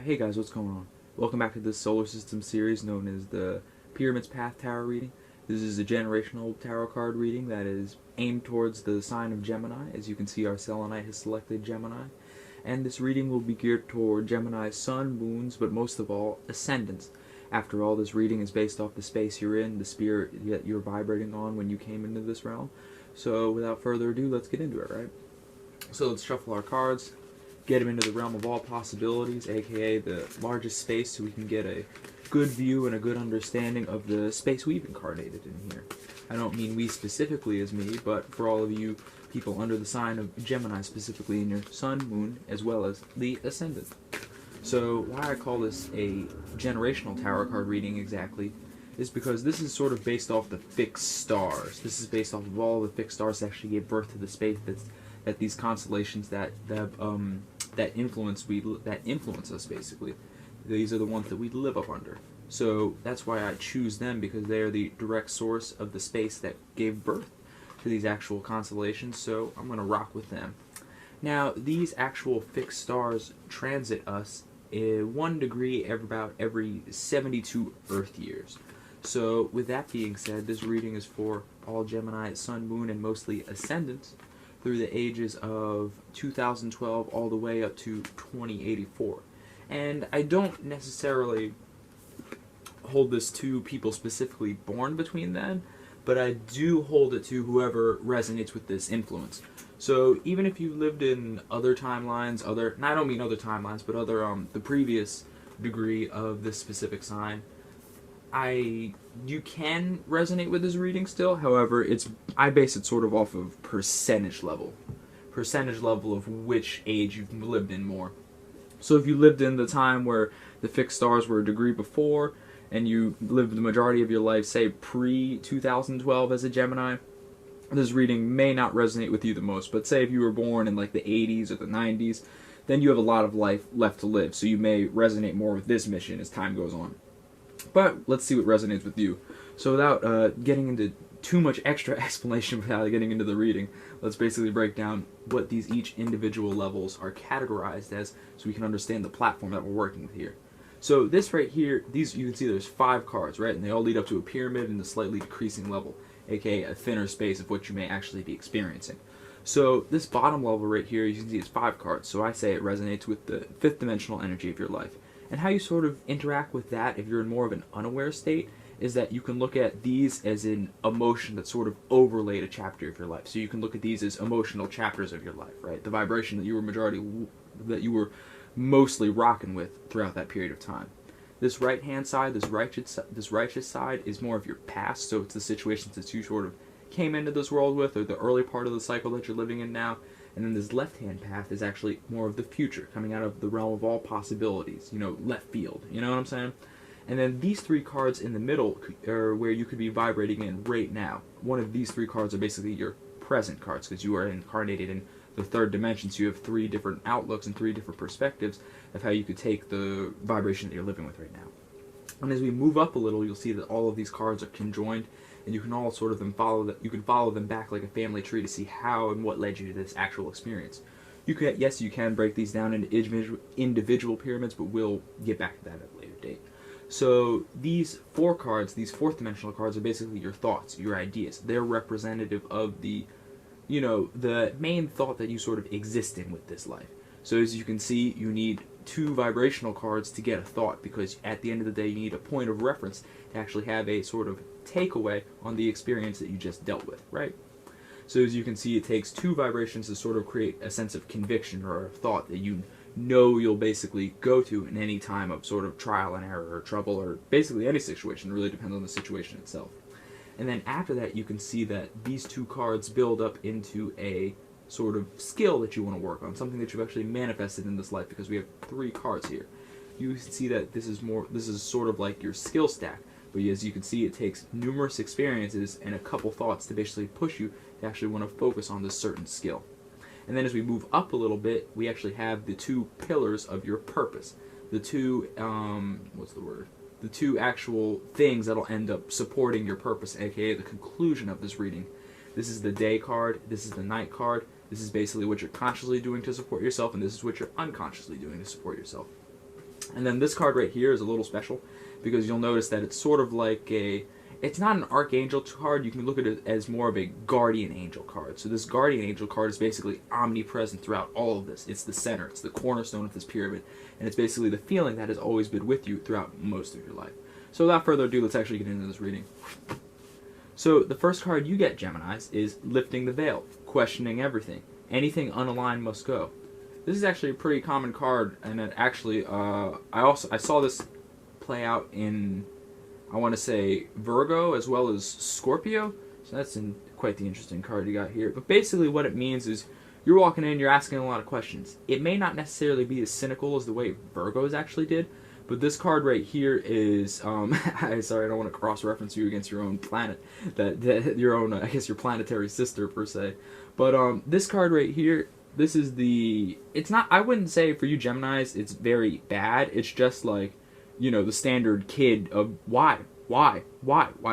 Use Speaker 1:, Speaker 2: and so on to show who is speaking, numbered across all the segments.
Speaker 1: Hey guys, what's going on? Welcome back to this solar system series known as the Pyramid's Path Tarot reading. This is a generational tarot card reading that is aimed towards the sign of Gemini. As you can see, our selenite has selected Gemini. And this reading will be geared toward Gemini's sun, moons, but most of all, ascendants. After all, this reading is based off the space you're in, the spirit that you're vibrating on when you came into this realm. So without further ado, let's get into it, right? So let's shuffle our cards, get them into the realm of all possibilities, aka the largest space, so we can get a good view and a good understanding of the space we've incarnated in here. I don't mean we specifically as me, but for all of you people under the sign of Gemini, specifically in your sun, moon, as well as the ascendant. So why I call this a generational tarot card reading exactly is because this is sort of based off the fixed stars. This is based off of all the fixed stars that actually gave birth to the space that these constellations that influence us basically. These are the ones that we live up under. So that's why I choose them, because they are the direct source of the space that gave birth to these actual constellations. So I'm going to rock with them. Now, these actual fixed stars transit us 1 degree about every 72 Earth years. So with that being said, this reading is for all Gemini, Sun, Moon, and mostly Ascendants through the ages of 2012 all the way up to 2084. And I don't necessarily hold this to people specifically born between then, but I do hold it to whoever resonates with this influence. So even if you lived in other timelines, and I don't mean other timelines, but the previous degree of this specific sign, you can resonate with this reading still. However, I base it sort of off of percentage level of which age you've lived in more. So if you lived in the time where the fixed stars were a degree before, and you lived the majority of your life, say pre-2012 as a Gemini, this reading may not resonate with you the most. But say if you were born in like the 80s or the 90s, then you have a lot of life left to live, so you may resonate more with this mission as time goes on. But let's see what resonates with you. So without getting into too much extra explanation without getting into the reading, let's basically break down what these each individual levels are categorized as, so we can understand the platform that we're working with here. So this right here, you can see there's 5 cards, right? And they all lead up to a pyramid in a slightly decreasing level, aka a thinner space of what you may actually be experiencing. So this bottom level right here, you can see it's 5 cards. So I say it resonates with the 5th dimensional energy of your life. And how you sort of interact with that if you're in more of an unaware state is that you can look at these as an emotion that sort of overlaid a chapter of your life. So you can look at these as emotional chapters of your life, right? The vibration that you were mostly rocking with throughout that period of time. This right-hand side, this righteous side, is more of your past. So it's the situations that you sort of came into this world with, or the early part of the cycle that you're living in now. And then this left-hand path is actually more of the future, coming out of the realm of all possibilities, left field, you know what I'm saying? And then these 3 cards in the middle are where you could be vibrating in right now. One of these 3 cards are basically your present cards, because you are incarnated in the 3rd dimension, so you have 3 different outlooks and 3 different perspectives of how you could take the vibration that you're living with right now. And as we move up a little, you'll see that all of these cards are conjoined, and you can all sort of follow them back like a family tree to see how and what led you to this actual experience. You can break these down into individual pyramids, but we'll get back to that at a later date. So these 4 cards, these 4th dimensional cards, are basically your thoughts, your ideas. They're representative of the main thought that you sort of exist in with this life. So as you can see, you need 2 vibrational cards to get a thought, because at the end of the day, you need a point of reference to actually have a sort of takeaway on the experience that you just dealt with, right? So as you can see, it takes 2 vibrations to sort of create a sense of conviction or a thought that you'll basically go to in any time of sort of trial and error or trouble, or basically any situation. It really depends on the situation itself. And then after that, you can see that these 2 cards build up into a sort of skill that you want to work on, something that you've actually manifested in this life, because we have 3 cards here. You see that this is sort of like your skill stack, but as you can see, it takes numerous experiences and a couple thoughts to basically push you to actually want to focus on this certain skill. And then as we move up a little bit, we actually have the 2 pillars of your purpose. The 2, the 2 actual things that'll end up supporting your purpose, aka the conclusion of this reading. This is the day card, this is the night card, this is basically what you're consciously doing to support yourself, and this is what you're unconsciously doing to support yourself. And then this card right here is a little special because you'll notice that it's sort of like it's not an archangel card. You can look at it as more of a guardian angel card. So this guardian angel card is basically omnipresent throughout all of this. It's the center. It's the cornerstone of this pyramid. And it's basically the feeling that has always been with you throughout most of your life. So without further ado, let's actually get into this reading. So the first card you get, Geminis, is Lifting the Veil, questioning everything. Anything unaligned must go. This is actually a pretty common card, and it actually, I saw this play out in, I want to say, Virgo as well as Scorpio. So that's quite the interesting card you got here. But basically what it means is you're walking in, you're asking a lot of questions. It may not necessarily be as cynical as the way Virgos actually did, but this card right here is, sorry, I don't want to cross-reference you against your own planet, your own, I guess your planetary sister per se. But this card right here, this is it's not, I wouldn't say for you Geminis it's very bad. It's just like, you know, the standard kid of why do I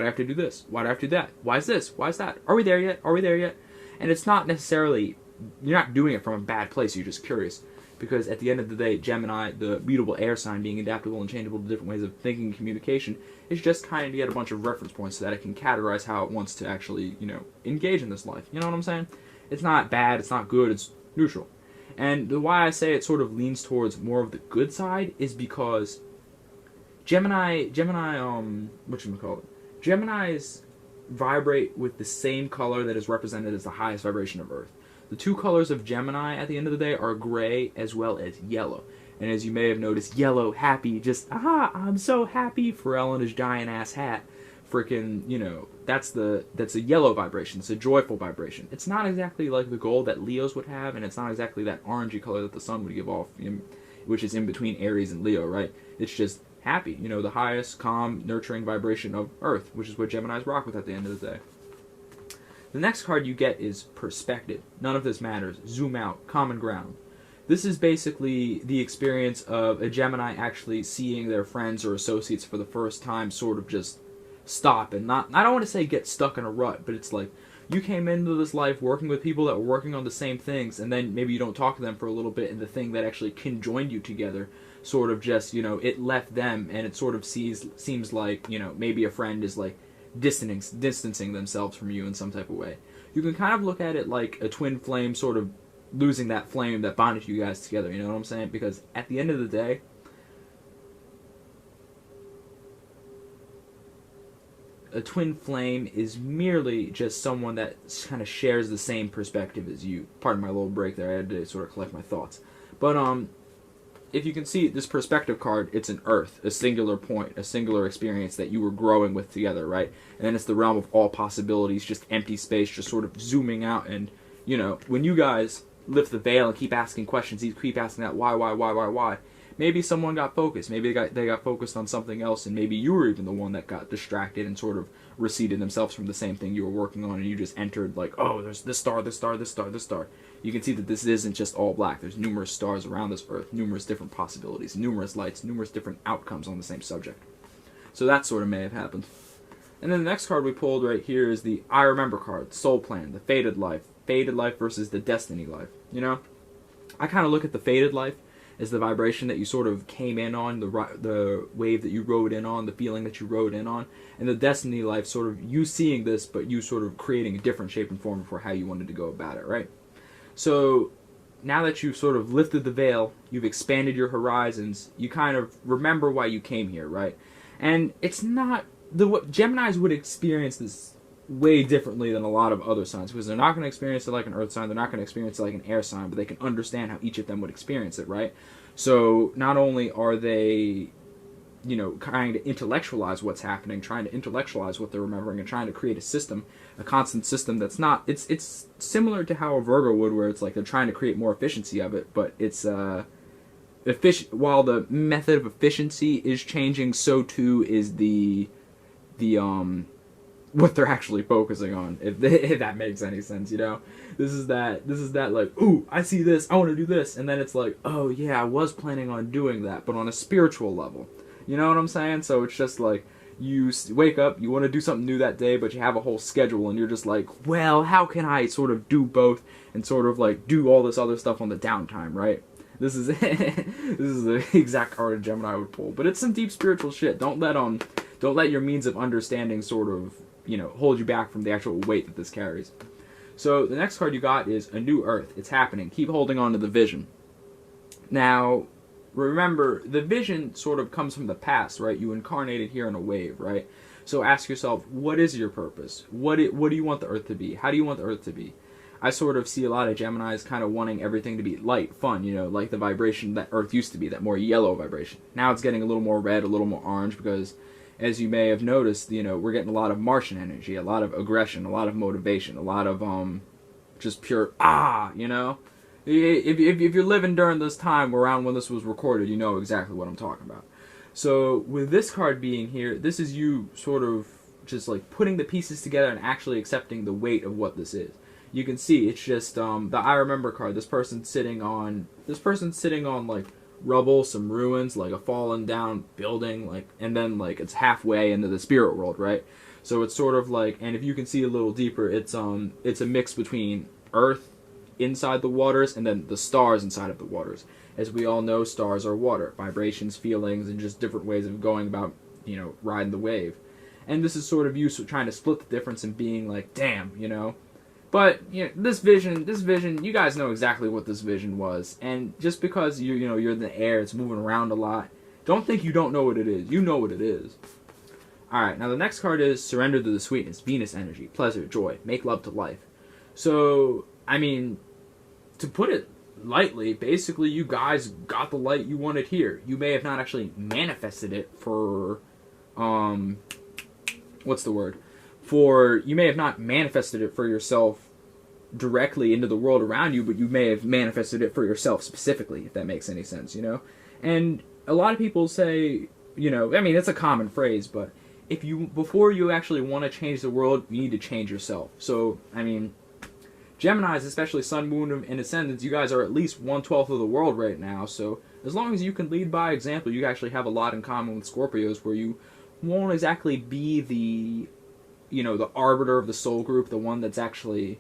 Speaker 1: have to do this? Why do I have to do that? Why is this? Why is that? Are we there yet? Are we there yet? And it's not necessarily, you're not doing it from a bad place, you're just curious. Because at the end of the day, Gemini, the mutable air sign, being adaptable and changeable to different ways of thinking and communication, is just kind of to get a bunch of reference points so that it can categorize how it wants to actually, you know, engage in this life. You know what I'm saying? It's not bad, it's not good, it's neutral. And the why I say it sort of leans towards more of the good side is because Geminis vibrate with the same color that is represented as the highest vibration of Earth. The two colors of Gemini at the end of the day are gray as well as yellow. And as you may have noticed, yellow, happy, just, I'm so happy, Pharrell in his giant ass hat. Freaking, you know, that's a yellow vibration. It's a joyful vibration. It's not exactly like the gold that Leos would have, and it's not exactly that orangey color that the sun would give off, which is in between Aries and Leo, right? It's just happy, you know, the highest, calm, nurturing vibration of Earth, which is what Geminis rock with at the end of the day. The next card you get is Perspective. None of this matters. Zoom out. Common ground. This is basically the experience of a Gemini actually seeing their friends or associates for the first time sort of just stop and not, I don't want to say get stuck in a rut, but it's like you came into this life working with people that were working on the same things, and then maybe you don't talk to them for a little bit, and the thing that actually conjoined you together sort of just, you know, it left them, and it sort of seems like, you know, maybe a friend is like distancing themselves from you in some type of way. You can kind of look at it like a twin flame sort of losing that flame that bonded you guys together, you know what I'm saying? Because at the end of the day, a twin flame is merely just someone that kind of shares the same perspective as you. Pardon my little break there, I had to sort of collect my thoughts. But if you can see this perspective card, it's an Earth, a singular point, a singular experience that you were growing with together, right? And then it's the realm of all possibilities, just empty space, just sort of zooming out. And, you know, when you guys lift the veil and keep asking questions, you keep asking that why, maybe someone got focused, maybe they got focused on something else, and maybe you were even the one that got distracted and sort of receded themselves from the same thing you were working on, and you just entered like, oh, there's this star, this star, this star, this star. You can see that this isn't just all black. There's numerous stars around this Earth, numerous different possibilities, numerous lights, numerous different outcomes on the same subject. So that sort of may have happened. And then the next card we pulled right here is the I Remember card, Soul Plan, the Fated Life versus the Destiny Life. You know, I kind of look at the Fated Life as the vibration that you sort of came in on, the wave that you rode in on, the feeling that you rode in on, and the Destiny Life sort of you seeing this, but you sort of creating a different shape and form for how you wanted to go about it, right? So now that you've sort of lifted the veil, you've expanded your horizons, you kind of remember why you came here, right? And it's not, Geminis would experience this way differently than a lot of other signs, because they're not going to experience it like an earth sign, they're not going to experience it like an air sign, but they can understand how each of them would experience it, right? So not only are they, you know, trying to intellectualize what's happening, trying to intellectualize what they're remembering, and trying to create a system, a constant system that's not, it's similar to how a Virgo would, where it's like they're trying to create more efficiency of it, but it's while the method of efficiency is changing, so too is the what they're actually focusing on, if that makes any sense, you know? This is that like, ooh, I see this, I want to do this, and then it's like, oh yeah, I was planning on doing that, but on a spiritual level. You know what I'm saying? So it's just like, you wake up, you want to do something new that day, but you have a whole schedule, and you're just like, well, how can I sort of do both, and sort of like do all this other stuff on the downtime, right? This is this is the exact card a Gemini would pull. But it's some deep spiritual shit. Don't let your means of understanding sort of, hold you back from the actual weight that this carries. So the next card you got is a new Earth. It's happening. Keep holding on to the vision. Now, remember, the vision sort of comes from the past, right? You incarnated here in a wave, right? So ask yourself, what is your purpose? What do you want the Earth to be? How do you want the Earth to be? I sort of see a lot of Geminis kind of wanting everything to be light, fun, like the vibration that Earth used to be, that more yellow vibration. Now it's getting a little more red, a little more orange, because as you may have noticed, we're getting a lot of Martian energy, a lot of aggression, a lot of motivation, a lot of just pure If you're living during this time around when this was recorded, you know exactly what I'm talking about. So with this card being here, this is you sort of just like putting the pieces together and actually accepting the weight of what this is. You can see it's just the I remember card. This person's sitting on like rubble, some ruins, like a fallen down building, like, and then like it's halfway into the spirit world, right? So it's sort of like, and if you can see a little deeper, it's a mix between Earth inside the waters and then the stars inside of the waters. As we all know, stars are water, vibrations, feelings, and just different ways of going about, riding the wave. And this is sort of you trying to split the difference and being like, damn, But this vision, you guys know exactly what this vision was. And just because you're in the air, it's moving around a lot. Don't think you don't know what it is. You know what it is. All right, now the next card is surrender to the sweetness, Venus energy, pleasure, joy, make love to life. So, I mean, to put it lightly, basically you guys got the light you wanted here. You may have not actually manifested it for, what's the word? You may have not manifested it for yourself directly into the world around you, but you may have manifested it for yourself specifically, if that makes any sense, And a lot of people say, it's a common phrase, but before you actually want to change the world, you need to change yourself. So, Geminis, especially Sun, Moon, and Ascendants, you guys are at least 1/12 of the world right now, so as long as you can lead by example, you actually have a lot in common with Scorpios, where you won't exactly be the arbiter of the soul group, the one that's actually,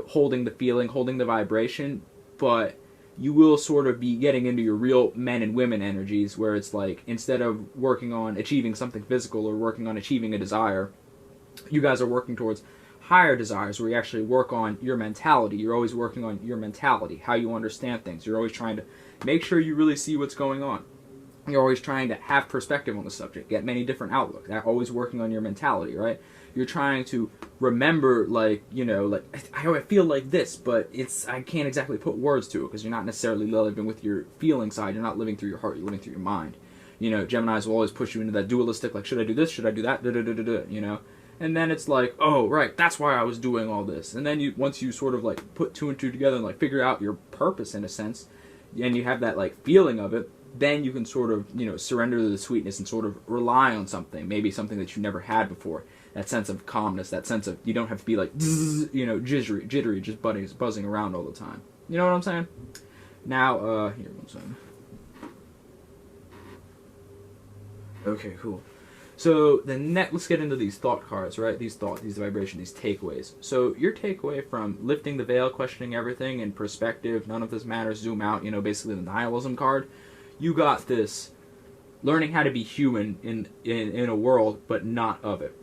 Speaker 1: holding the feeling, holding the vibration, but you will sort of be getting into your real men and women energies, where it's like, instead of working on achieving something physical or working on achieving a desire, you guys are working towards higher desires, where you actually work on your mentality. You're always working on your mentality, how you understand things. You're always trying to make sure you really see what's going on. You're always trying to have perspective on the subject, get many different outlooks. Always working on your mentality, right? You're trying to remember, I feel like this, but I can't exactly put words to it, because you're not necessarily living with your feeling side. You're not living through your heart. You're living through your mind. Geminis will always push you into that dualistic, like, should I do this? Should I do that? And then it's like, oh, right, that's why I was doing all this. And then once you sort of like put two and two together and like figure out your purpose in a sense, and you have that like feeling of it, then you can sort of, surrender to the sweetness and sort of rely on something, maybe something that you never had before. That sense of calmness, that sense of, you don't have to be like, jittery, just buzzing around all the time. You know what I'm saying? Now, here, one second. Okay, cool. So let's get into these thought cards, right? These vibration, these takeaways. So your takeaway from lifting the veil, questioning everything, and perspective, none of this matters, zoom out, basically the nihilism card. You got this, learning how to be human in a world, but not of it.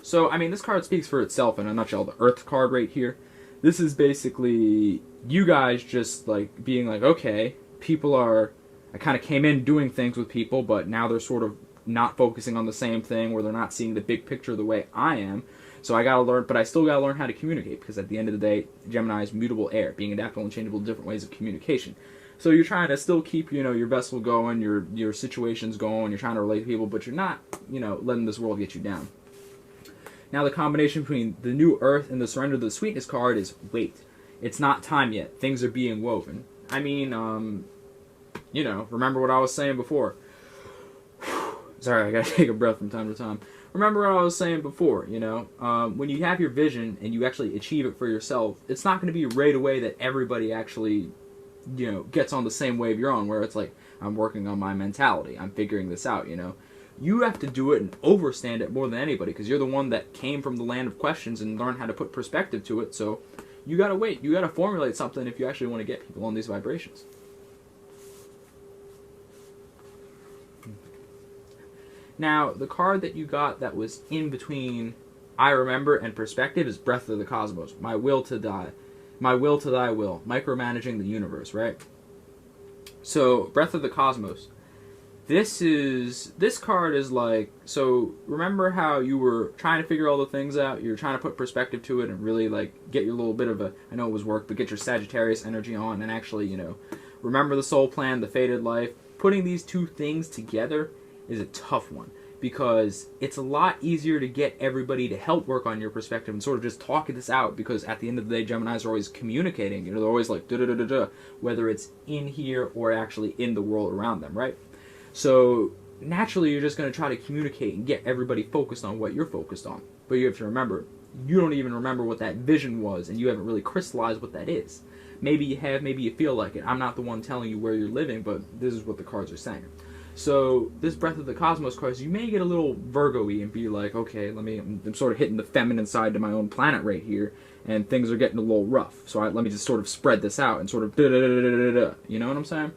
Speaker 1: So, this card speaks for itself in a nutshell. The Earth card right here. This is basically you guys just like being like, okay, I kind of came in doing things with people, but now they're sort of not focusing on the same thing, where they're not seeing the big picture the way I am. So I gotta learn, but I still gotta learn how to communicate, because at the end of the day, Gemini is mutable air, being adaptable and changeable to different ways of communication. So you're trying to still keep, your vessel going, your situations going, you're trying to relate to people, but you're not, letting this world get you down. Now the combination between the new Earth and the surrender to the sweetness card is wait. It's not time yet. Things are being woven. Remember what I was saying before. Sorry, I gotta take a breath from time to time. Remember what I was saying before, when you have your vision and you actually achieve it for yourself, it's not going to be right away that everybody actually, gets on the same wave you're on, where it's like, I'm working on my mentality, I'm figuring this out, You have to do it and overstand it more than anybody, because you're the one that came from the land of questions and learned how to put perspective to it, so you gotta wait, you gotta formulate something if you actually want to get people on these vibrations. Now, the card that you got that was in between I Remember and Perspective is Breath of the Cosmos. My will to die. My will to thy will. Micromanaging the universe, right? So, Breath of the Cosmos. This card is like, so remember how you were trying to figure all the things out, you're trying to put perspective to it and really like get your little bit of a, I know it was work, but get your Sagittarius energy on and actually, you know, remember the soul plan, the fated life. Putting these two things together is a tough one because it's a lot easier to get everybody to help work on your perspective and sort of just talking this out, because at the end of the day, Geminis are always communicating, you know, they're always like da-da-da-da-da, whether it's in here or actually in the world around them, right? So naturally, you're just going to try to communicate and get everybody focused on what you're focused on. But you have to remember, you don't even remember what that vision was, and you haven't really crystallized what that is. Maybe you have, maybe you feel like it. I'm not the one telling you where you're living, but this is what the cards are saying. So this Breath of the Cosmos cards, you may get a little Virgo-y and be like, okay, I'm sort of hitting the feminine side to my own planet right here, and things are getting a little rough. So let me just sort of spread this out and sort of da-da-da-da-da-da. You know what I'm saying?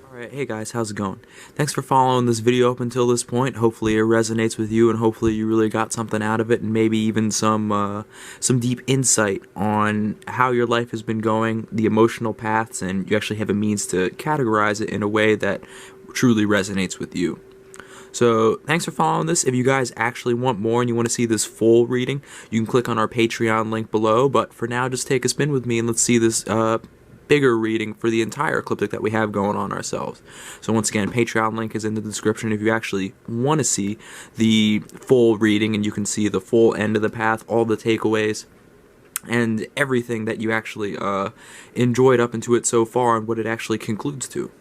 Speaker 2: Alright, hey guys, how's it going? Thanks for following this video up until this point. Hopefully it resonates with you and hopefully you really got something out of it and maybe even some deep insight on how your life has been going, the emotional paths, and you actually have a means to categorize it in a way that truly resonates with you. So, thanks for following this. If you guys actually want more and you want to see this full reading, you can click on our Patreon link below, but for now, just take a spin with me and let's see this bigger reading for the entire ecliptic that we have going on ourselves. So once again, Patreon link is in the description if you actually want to see the full reading and you can see the full end of the path, all the takeaways, and everything that you actually enjoyed up into it so far and what it actually concludes to.